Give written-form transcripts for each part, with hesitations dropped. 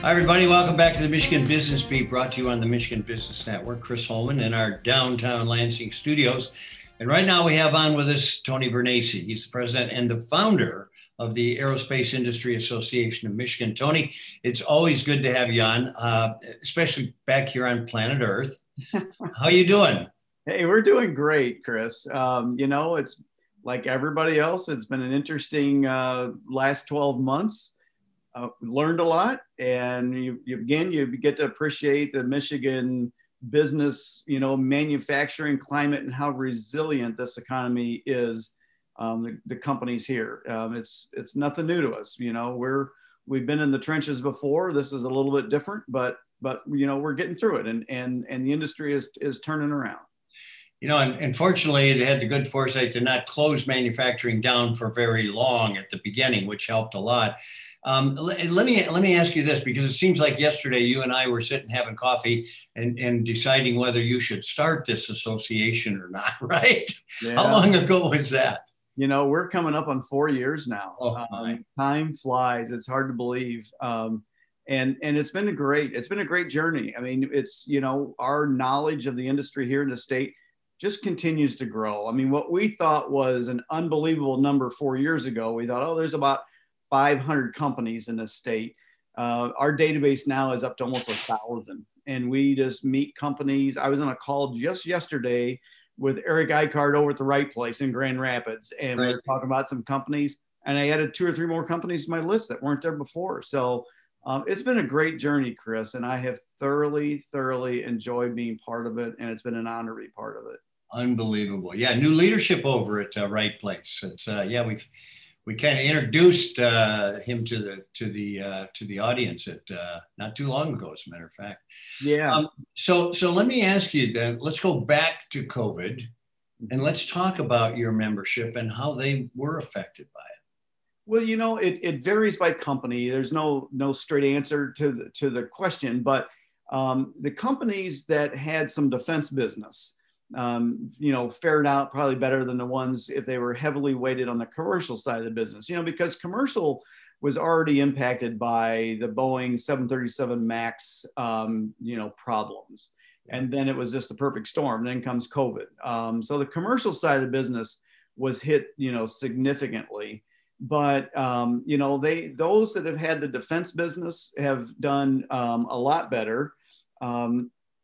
Hi, everybody. Welcome back to the Michigan Business Beat, brought to you on the Michigan Business Network. Chris Holman in our downtown Lansing studios. And right now we have on with us Tony Vernaci. He's the president and the founder of the Aerospace Industry Association of Michigan. Tony, it's always good to have you on, especially back here on planet Earth. How you doing? Hey, we're doing great, Chris. It's like everybody else. It's been an interesting last 12 months. Learned a lot, and you get to appreciate the Michigan business, manufacturing climate and how resilient this economy is. The companies here, it's nothing new to us. We've been in the trenches before. This is a little bit different, but we're getting through it, and the industry is turning around. And fortunately, it had the good foresight to not close manufacturing down for very long at the beginning, which helped a lot. Let me ask you this, because it seems like yesterday you and I were sitting having coffee and deciding whether you should start this association or not, right? Yeah. How long ago was that? We're coming up on 4 years now. Oh, time flies. It's hard to believe. And it's been a great journey. I mean, it's, our knowledge of the industry here in the state just continues to grow. I mean, what we thought was an unbelievable number 4 years ago, we thought, there's about 500 companies in the state. Our database now is up to almost 1,000, and we just meet companies. I was on a call just yesterday with Eric Eichardt over at the Right Place in Grand Rapids, and we were talking about some companies, and I added 2 or 3 more companies to my list that weren't there before. So it's been a great journey, Chris, and I have thoroughly enjoyed being part of it, and it's been an honor to be part of it. Unbelievable. Yeah, new leadership over at Right Place. It's we kind of introduced him to the audience at not too long ago, as a matter of fact. Yeah. So let me ask you then. Let's go back to COVID, and let's talk about your membership and how they were affected by it. Well, it varies by company. There's no straight answer to the question, but the companies that had some defense business, fared out probably better than the ones if they were heavily weighted on the commercial side of the business, because commercial was already impacted by the Boeing 737 MAX, problems. And then it was just the perfect storm. Then comes COVID. So the commercial side of the business was hit, significantly. But, those that have had the defense business have done a lot better.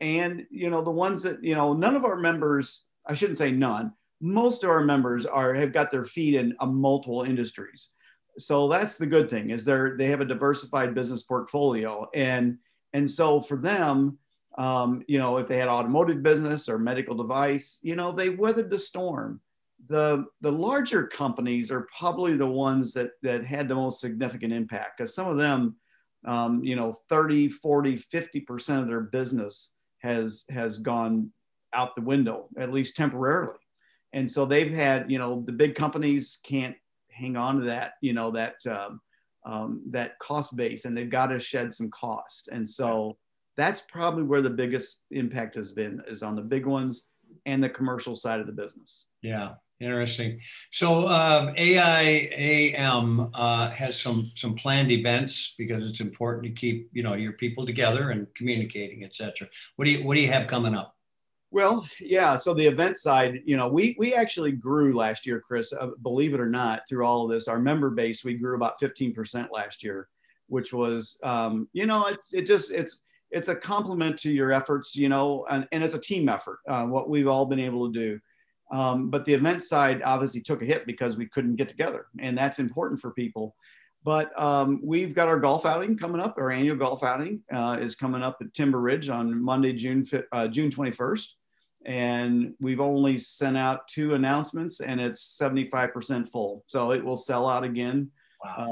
And, the ones that, none of our members, I shouldn't say none, most of our members have got their feet in multiple industries. So that's the good thing, is they have a diversified business portfolio. And so for them, if they had automotive business or medical device, they weathered the storm. The larger companies are probably the ones that had the most significant impact, because some of them, 30, 40, 50% of their business has gone out the window, at least temporarily. And so they've had, the big companies can't hang on to that, that cost base, and they've got to shed some cost. And so that's probably where the biggest impact has been, is on the big ones and the commercial side of the business. Yeah. Interesting. So AIAM has some planned events, because it's important to keep your people together and communicating, et cetera. What do you have coming up? Well, yeah. So the event side, we actually grew last year, Chris. Believe it or not, through all of this, our member base, we grew about 15% last year, which was it's a compliment to your efforts, and it's a team effort. What we've all been able to do. But the event side obviously took a hit because we couldn't get together, and that's important for people. But we've got our golf outing coming up. Our annual golf outing is coming up at Timber Ridge on Monday, June 21st. And we've only sent out 2 announcements, and it's 75% full. So it will sell out again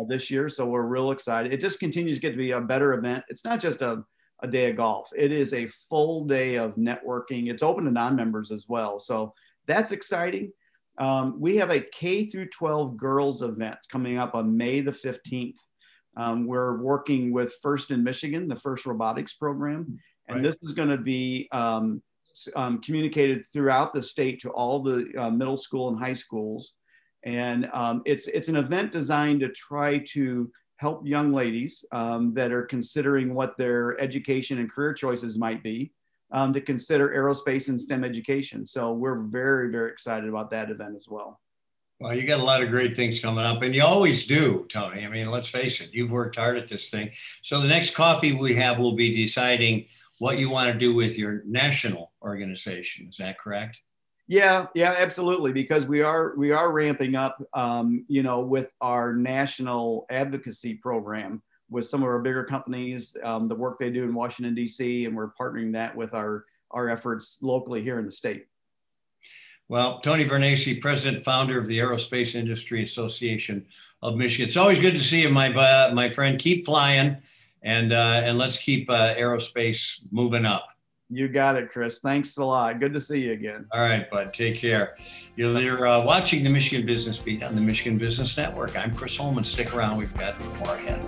this year. So we're real excited. It just continues to get to be a better event. It's not just a day of golf. It is a full day of networking. It's open to non-members as well. So that's exciting. We have a K through 12 girls event coming up on May the 15th. We're working with First in Michigan, the FIRST robotics program. And this is going to be communicated throughout the state to all the middle school and high schools. And it's an event designed to try to help young ladies that are considering what their education and career choices might be to consider aerospace and STEM education. So we're very, very excited about that event as well. Well, you got a lot of great things coming up, and you always do, Tony. I mean, let's face it, you've worked hard at this thing. So the next coffee we have will be deciding what you want to do with your national organization. Is that correct? Yeah, absolutely. Because we are ramping up, with our national advocacy program with some of our bigger companies, the work they do in Washington, D.C., and we're partnering that with our efforts locally here in the state. Well, Tony Vernaci, president, founder of the Aerospace Industry Association of Michigan. It's always good to see you, my friend. Keep flying, and let's keep aerospace moving up. You got it, Chris. Thanks a lot. Good to see you again. All right, bud. Take care. You're watching the Michigan Business Beat on the Michigan Business Network. I'm Chris Holman. Stick around. We've got more ahead.